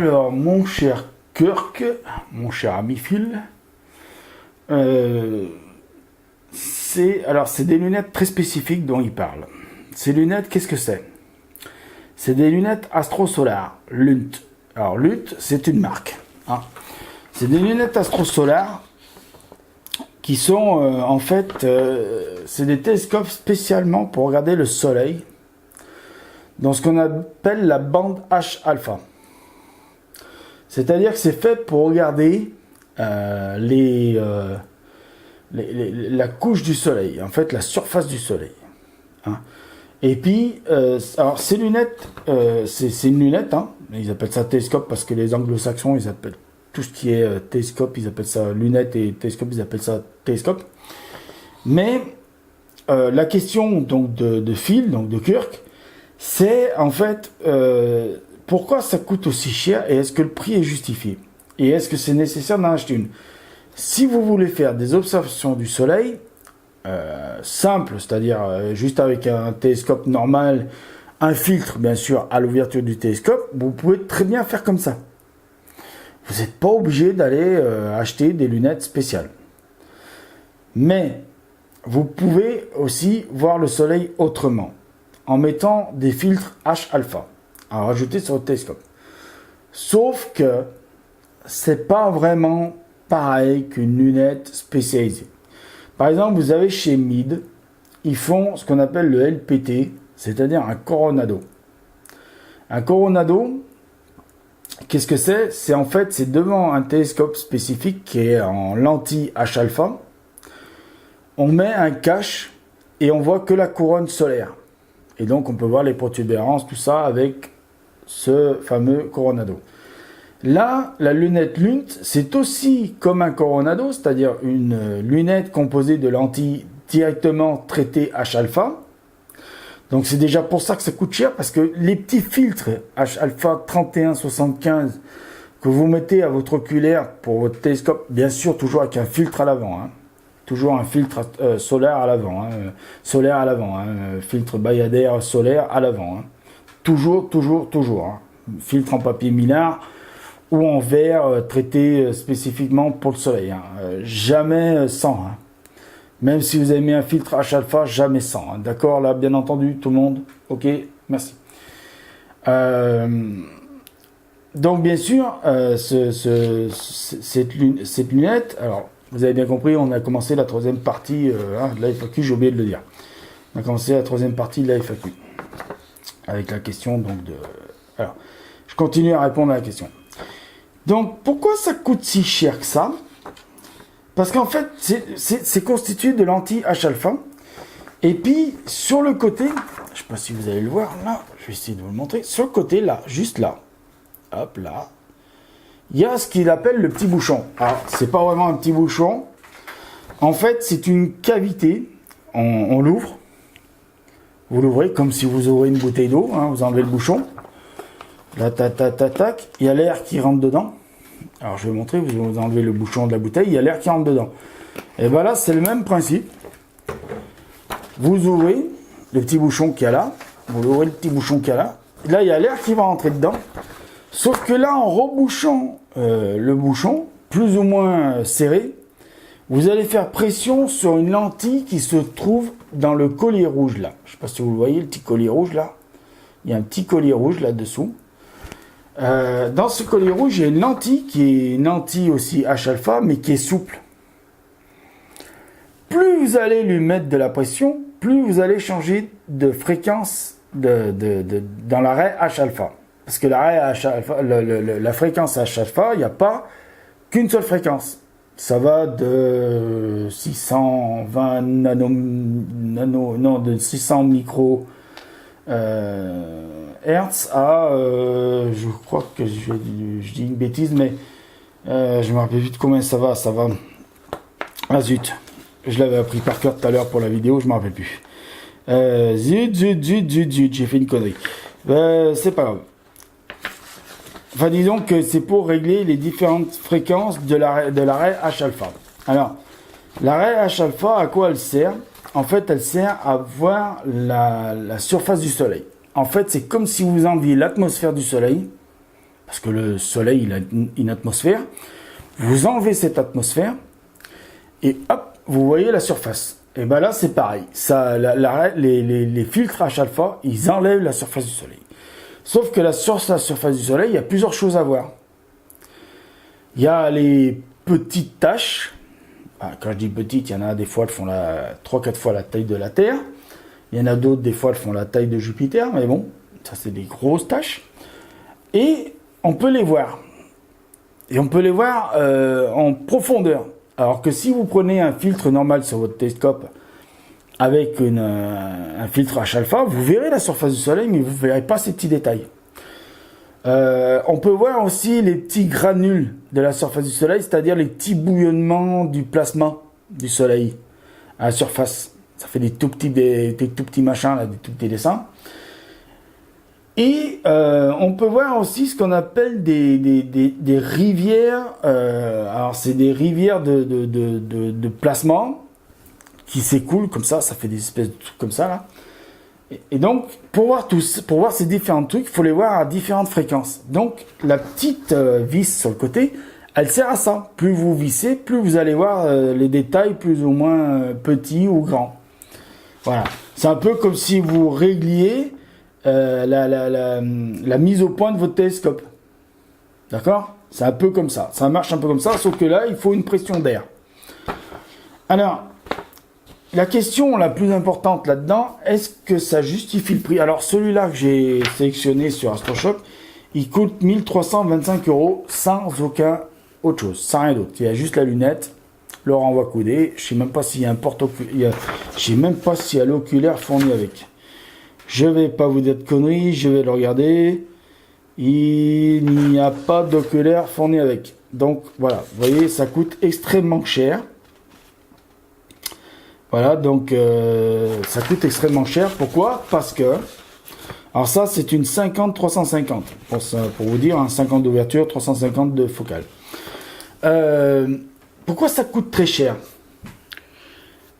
Alors, mon cher Kirk, mon cher ami Phil, c'est des lunettes très spécifiques dont il parle. Ces lunettes, qu'est-ce que c'est? C'est des lunettes Astro Solar, Lunt. Alors, Lunt, c'est une marque. Hein. C'est des lunettes Astro Solar qui sont, en fait, c'est des télescopes spécialement pour regarder le soleil dans ce qu'on appelle la bande H-alpha. C'est-à-dire que c'est fait pour regarder la couche du soleil, en fait la surface du soleil. Hein. Et puis, alors ces lunettes, c'est une lunette, hein. Ils appellent ça télescope parce que les anglo-saxons, ils appellent tout ce qui est télescope, ils appellent ça lunette, et télescope, ils appellent ça télescope. Mais la question donc de Phil, donc de Kirk, c'est en fait pourquoi ça coûte aussi cher et est-ce que le prix est justifié? Et est-ce que c'est nécessaire d'en acheter une? Si vous voulez faire des observations du soleil, simples, c'est-à-dire juste avec un télescope normal, un filtre bien sûr à l'ouverture du télescope, vous pouvez très bien faire comme ça. Vous n'êtes pas obligé d'aller acheter des lunettes spéciales. Mais vous pouvez aussi voir le soleil autrement, en mettant des filtres H-alpha à rajouter sur le télescope. Sauf que c'est pas vraiment pareil qu'une lunette spécialisée. Par exemple, vous avez chez Meade, ils font ce qu'on appelle le LPT, c'est-à-dire un Coronado. Un Coronado, qu'est-ce que c'est? C'est en fait, c'est devant un télescope spécifique qui est en lentille H-alpha. On met un cache et on voit que la couronne solaire. Et donc, on peut voir les protubérances, tout ça, avec ce fameux Coronado. Là, la lunette Lunt, c'est aussi comme un Coronado, c'est-à-dire une lunette composée de lentilles directement traitées H-alpha. Donc, c'est déjà pour ça que ça coûte cher, parce que les petits filtres H-alpha 3175 que vous mettez à votre oculaire pour votre télescope, bien sûr, toujours avec un filtre à l'avant, hein. Toujours un filtre solaire à l'avant, hein, filtre bayadère solaire à l'avant. Hein. Toujours. Hein. Filtre en papier millard ou en verre traité spécifiquement pour le soleil. Hein. Jamais sans. Hein. Même si vous avez mis un filtre H-alpha, jamais sans. Hein. D'accord, là, bien entendu, tout le monde. Ok, merci. Donc, bien sûr, cette lunette, alors, vous avez bien compris, on a commencé la troisième partie de la FAQ, j'ai oublié de le dire. On a commencé la troisième partie de la FAQ. Avec la question donc de... Alors, je continue à répondre à la question. Donc, pourquoi ça coûte si cher que ça? Parce qu'en fait, c'est constitué de lentilles H-alpha. Et puis, sur le côté, je ne sais pas si vous allez le voir, là, je vais essayer de vous le montrer. Sur le côté, là, juste là, hop, là, il y a ce qu'il appelle le petit bouchon. Alors, c'est pas vraiment un petit bouchon. En fait, c'est une cavité. On l'ouvre. Vous l'ouvrez comme si vous ouvrez une bouteille d'eau. Hein, vous enlevez le bouchon. Là, tac. Il y a l'air qui rentre dedans. Alors, je vais vous montrer. Vous enlevez le bouchon de la bouteille. Il y a l'air qui rentre dedans. Et bien là, c'est le même principe. Vous ouvrez le petit bouchon qu'il y a là. Vous ouvrez le petit bouchon qu'il y a là. Là, il y a l'air qui va rentrer dedans. Sauf que là, en rebouchant le bouchon, plus ou moins serré, vous allez faire pression sur une lentille qui se trouve dans le collier rouge là. Je ne sais pas si vous le voyez, le petit collier rouge là. Il y a un petit collier rouge là-dessous. Dans ce collier rouge, il y a une lentille qui est une lentille aussi H-alpha, mais qui est souple. Plus vous allez lui mettre de la pression, plus vous allez changer de fréquence dans l'arrêt H-alpha. Parce que l'arrêt H-alpha, la fréquence H-alpha, il n'y a pas qu'une seule fréquence. Ça va de 620 de 600 micro Hertz à, je crois que je dis une bêtise, mais je me rappelle plus de combien ça va. Ah zut, je l'avais appris par cœur tout à l'heure pour la vidéo, je me rappelle plus. Zut, j'ai fait une connerie. C'est pas grave. Enfin, disons que c'est pour régler les différentes fréquences de l'arrêt H-alpha. Alors, l'arrêt H-alpha, à quoi elle sert? En fait, elle sert à voir la surface du soleil. En fait, c'est comme si vous enleviez l'atmosphère du soleil parce que le soleil il a une atmosphère. Vous enlevez cette atmosphère et hop, vous voyez la surface. Et ben là c'est pareil, ça, les filtres H-alpha, ils enlèvent la surface du soleil. Sauf que sur la surface du soleil, il y a plusieurs choses à voir. Il y a les petites taches. Quand je dis petites, il y en a des fois elles font 3-4 fois la taille de la Terre. Il y en a d'autres, des fois elles font la taille de Jupiter, mais bon, ça c'est des grosses taches. Et on peut les voir. Et on peut les voir en profondeur. Alors que si vous prenez un filtre normal sur votre télescope avec un filtre H-alpha, vous verrez la surface du soleil, mais vous ne verrez pas ces petits détails. On peut voir aussi les petits granules de la surface du soleil, c'est-à-dire les petits bouillonnements du plasma du soleil à la surface. Ça fait des tout petits machins, là, des tout petits dessins. Et on peut voir aussi ce qu'on appelle des rivières. Alors c'est des rivières de plasma qui s'écoulent comme ça fait des espèces de trucs comme ça là. Et donc pour voir ces différents trucs, il faut les voir à différentes fréquences. Donc la petite vis sur le côté, elle sert à ça. Plus vous vissez, plus vous allez voir les détails plus ou moins petits ou grands. Voilà. C'est un peu comme si vous régliez la mise au point de votre télescope. D'accord? C'est un peu comme ça. Ça marche un peu comme ça, sauf que là, il faut une pression d'air. Alors, la question la plus importante là-dedans, est-ce que ça justifie le prix? Alors, celui-là que j'ai sélectionné sur AstroShop, il coûte 1325 € sans aucun autre chose, sans rien d'autre. Il y a juste la lunette, le renvoi coudé. Je sais même pas s'il y a un porte-oculaire. Je sais même pas s'il y a l'oculaire fourni avec. Je vais pas vous dire de conneries, je vais le regarder. Il n'y a pas d'oculaire fourni avec. Donc voilà, vous voyez, ça coûte extrêmement cher. Voilà, donc ça coûte extrêmement cher. Pourquoi? Parce que, alors ça c'est une 50-350. Pour vous dire, hein, 50 d'ouverture, 350 de focale. Pourquoi ça coûte très cher?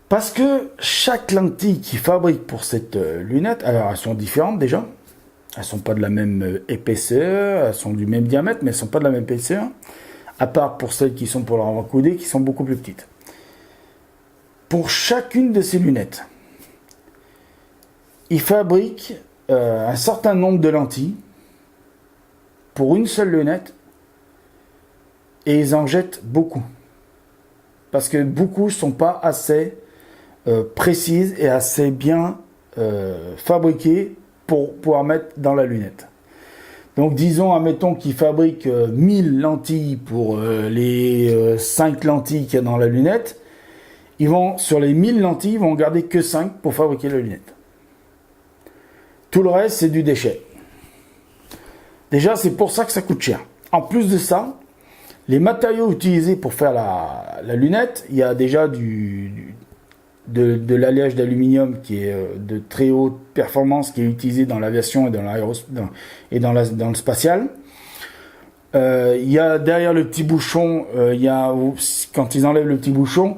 Parce que chaque lentille qui fabrique pour cette lunette, alors elles sont différentes déjà. Elles sont pas de la même épaisseur, elles sont du même diamètre, mais elles sont pas de la même épaisseur. À part pour celles qui sont pour le renvoi coudé, qui sont beaucoup plus petites. Pour chacune de ces lunettes, ils fabriquent un certain nombre de lentilles pour une seule lunette et ils en jettent beaucoup. Parce que beaucoup ne sont pas assez précises et assez bien fabriquées pour pouvoir mettre dans la lunette. Donc disons, admettons qu'ils fabriquent 1000 lentilles pour les 5 lentilles qu'il y a dans la lunette. Ils vont, sur les 1000 lentilles, ils vont garder que 5 pour fabriquer la lunette. Tout le reste, c'est du déchet. Déjà, c'est pour ça que ça coûte cher. En plus de ça, les matériaux utilisés pour faire la lunette, il y a déjà de l'alliage d'aluminium qui est de très haute performance, qui est utilisé dans l'aviation et dans le spatial. Il y a derrière le petit bouchon, quand ils enlèvent le petit bouchon,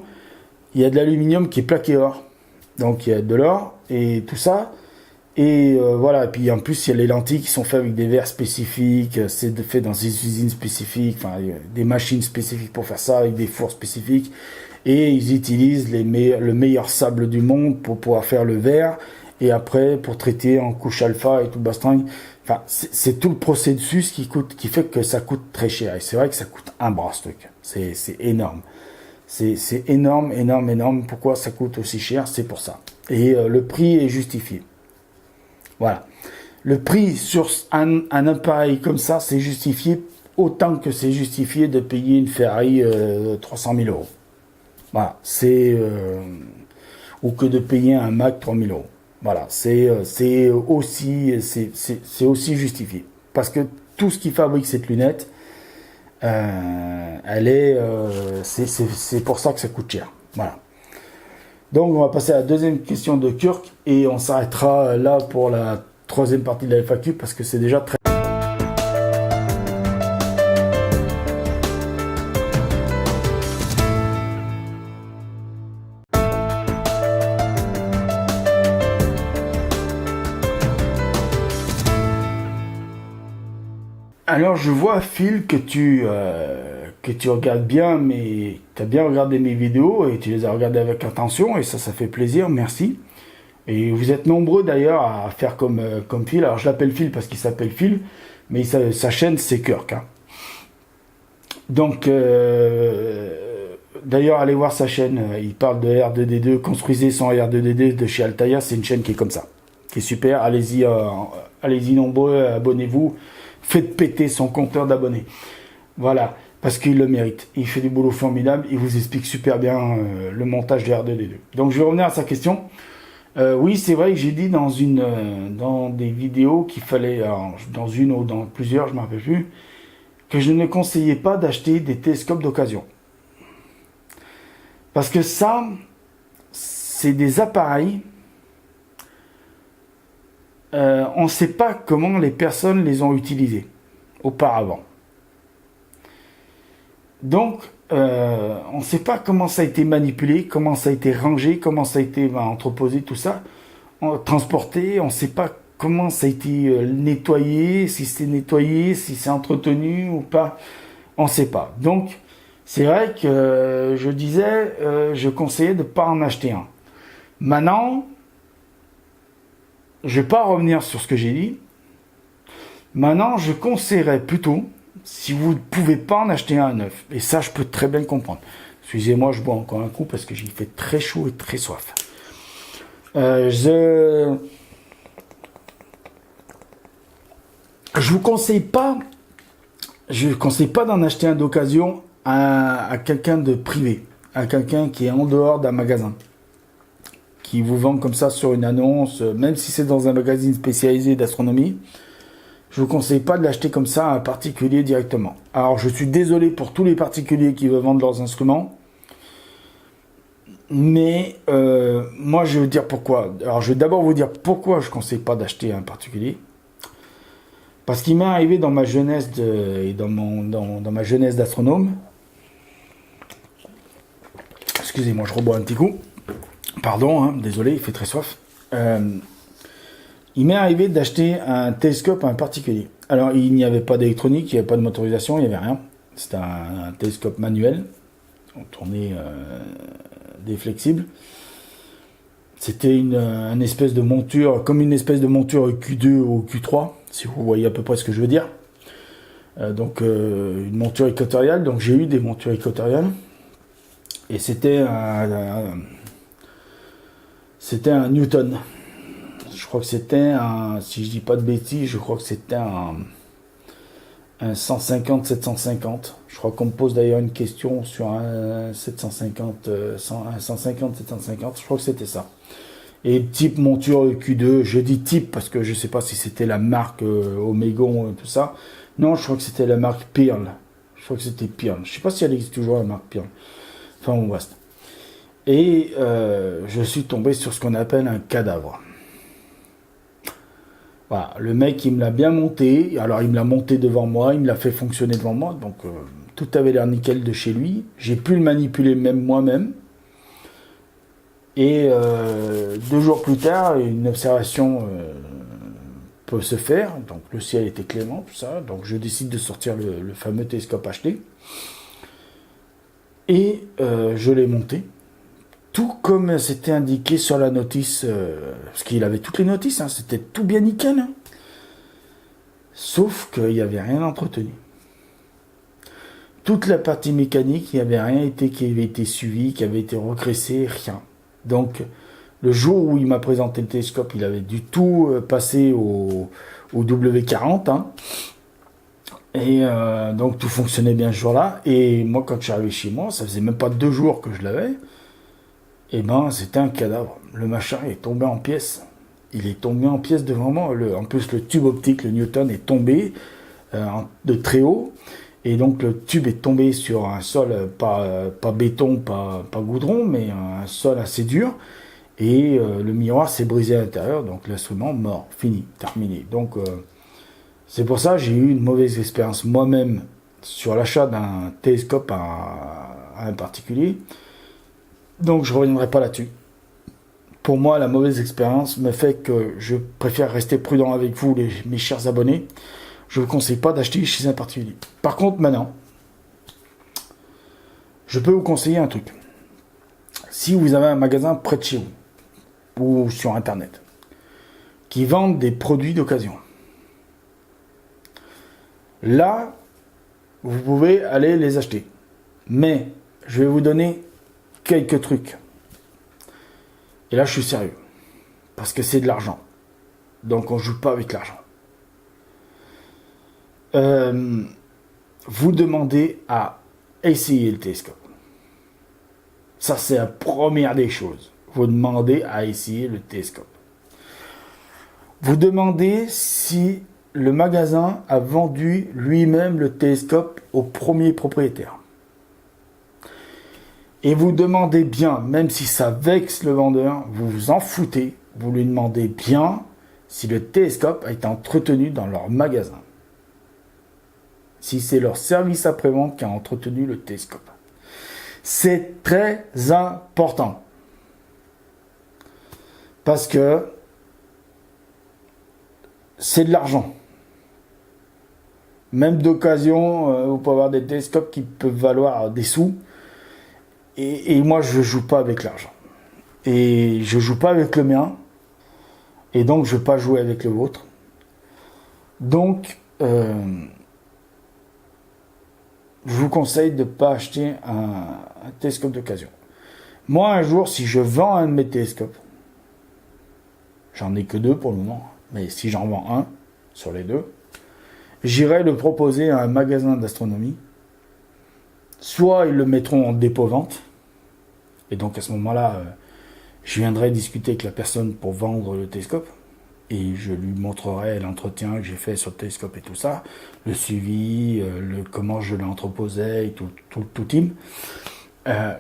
il y a de l'aluminium qui est plaqué or. Donc il y a de l'or et tout ça. Et voilà, et puis en plus il y a les lentilles qui sont faites avec des verres spécifiques, c'est fait dans des usines spécifiques, enfin des machines spécifiques pour faire ça, avec des fours spécifiques. Et ils utilisent le meilleur sable du monde pour pouvoir faire le verre, et après pour traiter en couche alpha et tout le bastringue. Enfin, c'est tout le processus qui fait que ça coûte très cher. Et c'est vrai que ça coûte un bras ce truc. C'est énorme. C'est énorme, énorme, énorme. Pourquoi ça coûte aussi cher? C'est pour ça. Et le prix est justifié. Voilà. Le prix sur un appareil comme ça, c'est justifié autant que c'est justifié de payer une Ferrari 300 000 €. Voilà. Ou que de payer un Mac 3 000 €. Voilà. C'est aussi justifié. Parce que tout ce qui fabrique cette lunette, c'est pour ça que ça coûte cher. Voilà. Donc on va passer à la deuxième question de Kirk et on s'arrêtera là pour la troisième partie de la FAQ parce que c'est déjà très... Alors je vois Phil que tu regardes bien, mais tu as bien regardé mes vidéos et tu les as regardées avec attention et ça fait plaisir, merci. Et vous êtes nombreux d'ailleurs à faire comme Phil. Alors je l'appelle Phil parce qu'il s'appelle Phil, mais sa chaîne c'est Kirk, hein. Donc d'ailleurs allez voir sa chaîne, il parle de R2D2, construisez son R2D2 de chez Altaïa, c'est une chaîne qui est comme ça, qui est super, allez-y nombreux, abonnez-vous, faites péter son compteur d'abonnés. Voilà, parce qu'il le mérite, il fait du boulot formidable, il vous explique super bien le montage de R2D2. Donc je vais revenir à sa question. Oui, c'est vrai que j'ai dit dans des vidéos qu'il fallait, alors, dans une ou dans plusieurs, je ne me rappelle plus, que je ne conseillais pas d'acheter des télescopes d'occasion. Parce que ça, c'est des appareils, on ne sait pas comment les personnes les ont utilisés auparavant. Donc, on ne sait pas comment ça a été manipulé, comment ça a été rangé, comment ça a été entreposé, tout ça, transporté. On ne sait pas comment ça a été nettoyé, si c'est nettoyé, si c'est entretenu ou pas. On ne sait pas. Donc, c'est vrai que je disais, je conseillais de ne pas en acheter un. Maintenant, je ne vais pas revenir sur ce que j'ai dit. Maintenant, je conseillerais plutôt, si vous ne pouvez pas en acheter un neuf, et ça je peux très bien comprendre. Excusez-moi, je bois encore un coup parce que j'ai fait très chaud et très soif. Je vous conseille pas, d'en acheter un d'occasion à quelqu'un de privé, à quelqu'un qui est en dehors d'un magasin, qui vous vend comme ça sur une annonce, même si c'est dans un magazine spécialisé d'astronomie. Je vous conseille pas de l'acheter comme ça à un particulier directement. Alors, je suis désolé pour tous les particuliers qui veulent vendre leurs instruments. Mais moi, je vais vous dire pourquoi. Alors, je vais d'abord vous dire pourquoi je ne conseille pas d'acheter à un particulier. Parce qu'il m'est arrivé dans ma jeunesse dans ma jeunesse d'astronome. Excusez-moi, je rebois un petit coup. Pardon, hein, désolé, il fait très soif. Il m'est arrivé d'acheter un télescope à un particulier. Alors, il n'y avait pas d'électronique, il n'y avait pas de motorisation, il n'y avait rien. C'était un télescope manuel. On tournait des flexibles. C'était une espèce de monture, comme une espèce de monture Q2 ou Q3, si vous voyez à peu près ce que je veux dire. Donc, une monture équatoriale. Donc, j'ai eu des montures équatoriales. Et c'était un Newton. Je crois que c'était si je dis pas de bêtises, je crois que c'était un 150-750. Je crois qu'on me pose d'ailleurs une question sur un 750, un 150-750. Je crois que c'était ça. Et type monture Q2, je dis type parce que je sais pas si c'était la marque Omegon, tout ça. Non, je crois que c'était la marque Pearl. Je crois que c'était Pearl. Je sais pas si elle existe toujours, la marque Pearl. Enfin, on reste. Et je suis tombé sur ce qu'on appelle un cadavre. Voilà, le mec, il me l'a bien monté. Alors, il me l'a monté devant moi, il me l'a fait fonctionner devant moi. Donc, tout avait l'air nickel de chez lui. J'ai pu le manipuler même moi-même. Et 2 jours plus tard, une observation peut se faire. Donc, le ciel était clément, tout ça. Donc, je décide de sortir le fameux télescope acheté. Et je l'ai monté. Tout comme c'était indiqué sur la notice, parce qu'il avait toutes les notices, hein, c'était tout bien nickel. Hein. Sauf qu'il n'y avait rien entretenu. Toute la partie mécanique, il n'y avait rien qui avait été suivi, qui avait été regraissé, rien. Donc, le jour où il m'a présenté le télescope, il avait du tout passé au W40. Hein. Et donc, tout fonctionnait bien ce jour-là. Et moi, quand je suis arrivé chez moi, ça faisait même pas 2 jours que je l'avais. Et ben, c'était un cadavre. Le machin est tombé en pièces. Il est tombé en pièces devant moi. En plus, le tube optique, le Newton, est tombé de très haut. Et donc, le tube est tombé sur un sol, pas béton, pas goudron, mais un sol assez dur. Et le miroir s'est brisé à l'intérieur. Donc, l'instrument, mort, fini, terminé. Donc, c'est pour ça que j'ai eu une mauvaise expérience moi-même sur l'achat d'un télescope à un particulier. Donc je ne reviendrai pas là-dessus. Pour moi, la mauvaise expérience me fait que je préfère rester prudent avec vous, mes chers abonnés. je ne vous conseille pas d'acheter chez un particulier. Par contre, maintenant, je peux vous conseiller un truc. Si vous avez un magasin près de chez vous, ou sur Internet, qui vendent des produits d'occasion, là, vous pouvez aller les acheter. Mais, je vais vous donner quelques trucs. Et là, je suis sérieux. Parce que c'est de l'argent. Donc, on ne joue pas avec l'argent. Vous demandez à essayer le télescope. Ça, c'est la première des choses. Vous demandez à essayer le télescope. Vous demandez si le magasin a vendu lui-même le télescope au premier propriétaire. Et vous demandez bien, même si ça vexe le vendeur, vous vous en foutez, vous lui demandez bien si le télescope a été entretenu dans leur magasin. Si c'est leur service après-vente qui a entretenu le télescope. C'est très important. Parce que c'est de l'argent. Même d'occasion, vous pouvez avoir des télescopes qui peuvent valoir des sous. Et moi, je ne joue pas avec l'argent. Et je ne joue pas avec le mien. Et donc, je ne vais pas jouer avec le vôtre. Donc, je vous conseille de ne pas acheter un télescope d'occasion. Moi, un jour, si je vends un de mes télescopes, j'en ai que 2 pour le moment, mais si j'en vends un sur les 2, j'irai le proposer à un magasin d'astronomie. Soit ils le mettront en dépôt-vente, et donc à ce moment-là, je viendrai discuter avec la personne pour vendre le télescope, et je lui montrerai l'entretien que j'ai fait sur le télescope et tout ça, le suivi, comment je l'entreposais et tout team.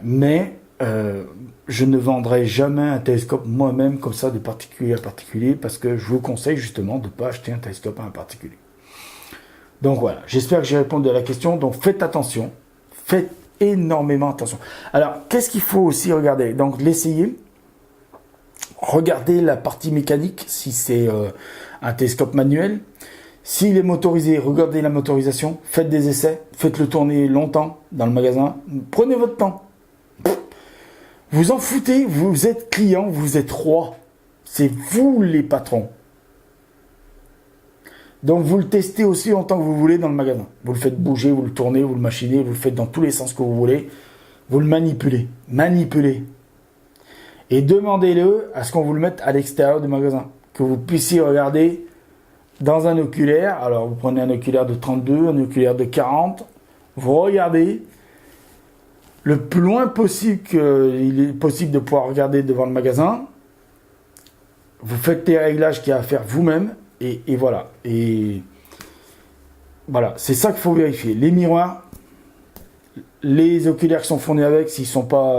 Mais je ne vendrai jamais un télescope moi-même comme ça de particulier à particulier, parce que je vous conseille justement de ne pas acheter un télescope à un particulier. Donc voilà, j'espère que j'ai répondu à la question. Donc faites attention, faites énormément attention. Alors, qu'est-ce qu'il faut aussi regarder? Donc l'essayer, regardez la partie mécanique, si c'est un télescope manuel. S'il est motorisé, regardez la motorisation, faites des essais, faites-le tourner longtemps dans le magasin, prenez votre temps. Vous en foutez, vous êtes client, vous êtes roi. C'est vous les patrons. Donc vous le testez aussi longtemps que vous voulez dans le magasin. Vous le faites bouger, vous le tournez, vous le machinez, vous le faites dans tous les sens que vous voulez. Vous le manipulez. Manipulez. Et demandez-le à ce qu'on vous le mette à l'extérieur du magasin. Que vous puissiez regarder dans un oculaire. Alors vous prenez un oculaire de 32, un oculaire de 40. Vous regardez le plus loin possible qu'il est possible de pouvoir regarder devant le magasin. Vous faites les réglages qu'il y a à faire vous-même. Et voilà. Et voilà, c'est ça qu'il faut vérifier. Les miroirs, les oculaires qui sont fournis avec, s'ils ne sont pas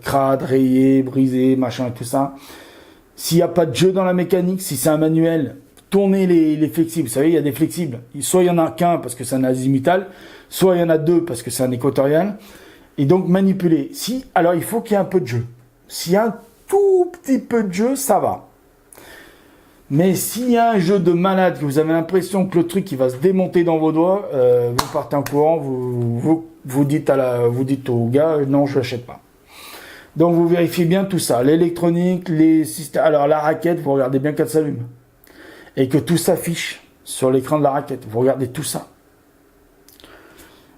crades, rayés, brisés, machin, tout ça. S'il n'y a pas de jeu dans la mécanique, si c'est un manuel, tournez les flexibles. Vous savez, il y a des flexibles. Soit il y en a qu'un parce que c'est un azimutal, soit il y en a 2 parce que c'est un équatorial. Et donc manipuler. Alors il faut qu'il y ait un peu de jeu. S'il y a un tout petit peu de jeu, ça va. Mais s'il y a un jeu de malade, que vous avez l'impression que le truc il va se démonter dans vos doigts, vous partez en courant, vous dites au gars non, je l'achète pas. Donc vous vérifiez bien tout ça, l'électronique, les systèmes. Alors la raquette, vous regardez bien qu'elle s'allume et que tout s'affiche sur l'écran de la raquette. Vous regardez tout ça.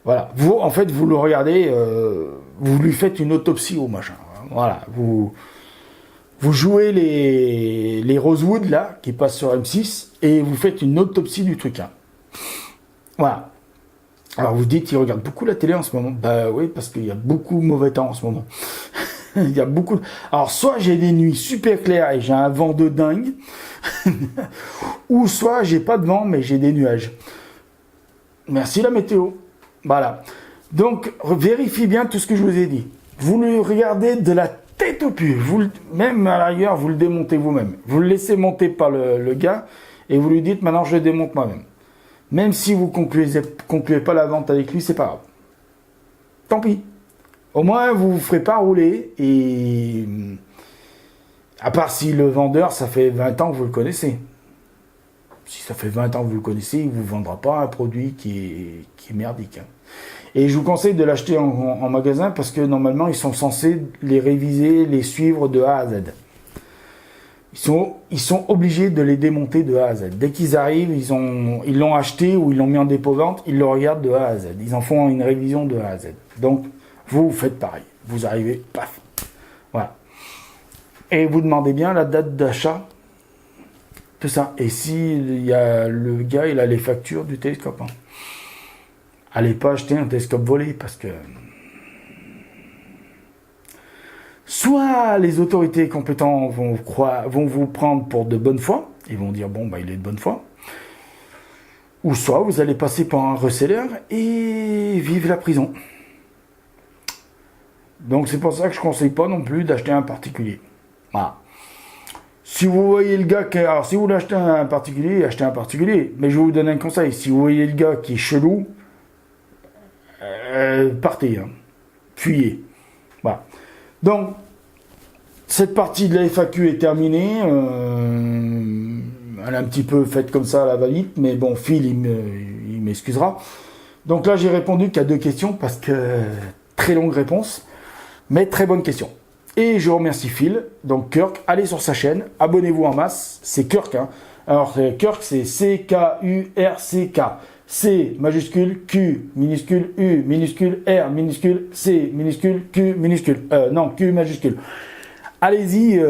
Voilà. Vous le regardez, vous lui faites une autopsie au machin. Voilà. Vous jouez les Rosewood, là, qui passent sur M6, et vous faites une autopsie du truc, hein. Voilà. Alors, vous dites, il regarde beaucoup la télé en ce moment. Bah oui, parce qu'il y a beaucoup de mauvais temps en ce moment. Il y a beaucoup. Alors, soit j'ai des nuits super claires et j'ai un vent de dingue, ou soit j'ai pas de vent, mais j'ai des nuages. Merci la météo. Voilà. Donc, vérifiez bien tout ce que je vous ai dit. Vous le regardez de la tête aux pieds, même à l'arrière, vous le démontez vous-même. Vous le laissez monter par le gars et vous lui dites maintenant je le démonte moi-même. Même si vous concluez pas la vente avec lui, c'est pas grave. Tant pis. Au moins vous vous ferez pas rouler et à part si le vendeur ça fait 20 ans que vous le connaissez. Si ça fait 20 ans que vous le connaissez, il ne vous vendra pas un produit qui est merdique. Hein. Et je vous conseille de l'acheter en magasin parce que normalement, ils sont censés les réviser, les suivre de A à Z. Ils sont obligés de les démonter de A à Z. Dès qu'ils arrivent, ils l'ont acheté ou ils l'ont mis en dépôt-vente, ils le regardent de A à Z. Ils en font une révision de A à Z. Donc, vous faites pareil. Vous arrivez, paf. Voilà. Et vous demandez bien la date d'achat. Tout ça. Et si le gars, il a les factures du télescope. Hein. Allez pas acheter un télescope volé parce que soit les autorités compétentes vont vous prendre pour de bonne foi, ils vont dire bon bah il est de bonne foi, ou soit vous allez passer par un reseller et vivre la prison. Donc c'est pour ça que je conseille pas non plus d'acheter un particulier. Voilà. Si vous voyez le gars alors si vous l'achetez un particulier, achetez un particulier. Mais je vais vous donner un conseil. Si vous voyez le gars qui est chelou, partez, hein. Fuyez. Voilà. Donc, cette partie de la FAQ est terminée. Elle est un petit peu faite comme ça à la va-vite, mais bon, Phil, il m'excusera. Donc là, j'ai répondu qu'à 2 questions, parce que très longue réponse, mais très bonne question. Et je remercie Phil. Donc Kirk, allez sur sa chaîne, abonnez-vous en masse. C'est Kirk, hein. Alors, Kirk, c'est C-K-U-R-C-K. C majuscule, Q minuscule, U minuscule, R minuscule, C minuscule, Q minuscule. Non, Q majuscule. Allez-y,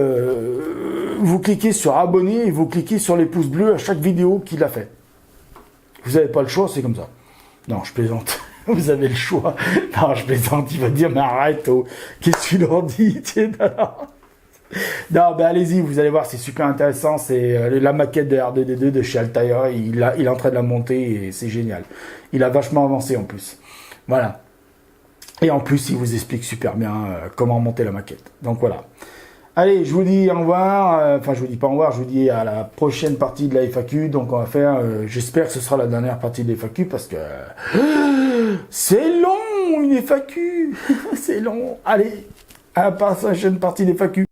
vous cliquez sur abonner et vous cliquez sur les pouces bleus à chaque vidéo qu'il a fait. Vous n'avez pas le choix, c'est comme ça. Non, je plaisante. Vous avez le choix. Non, je plaisante. Il va dire, mais arrête, oh. Qu'est-ce que tu leur dis? Non, ben allez-y, vous allez voir, c'est super intéressant. C'est la maquette de R2D2 de chez Altair. Il est en train de la monter et c'est génial. Il a vachement avancé en plus. Voilà. Et en plus, il vous explique super bien comment monter la maquette. Donc voilà. Allez, je vous dis au revoir. Enfin, je vous dis pas au revoir, je vous dis à la prochaine partie de la FAQ. Donc on va faire, j'espère que ce sera la dernière partie de la FAQ parce que c'est long une FAQ. C'est long. Allez, à la prochaine partie de la FAQ.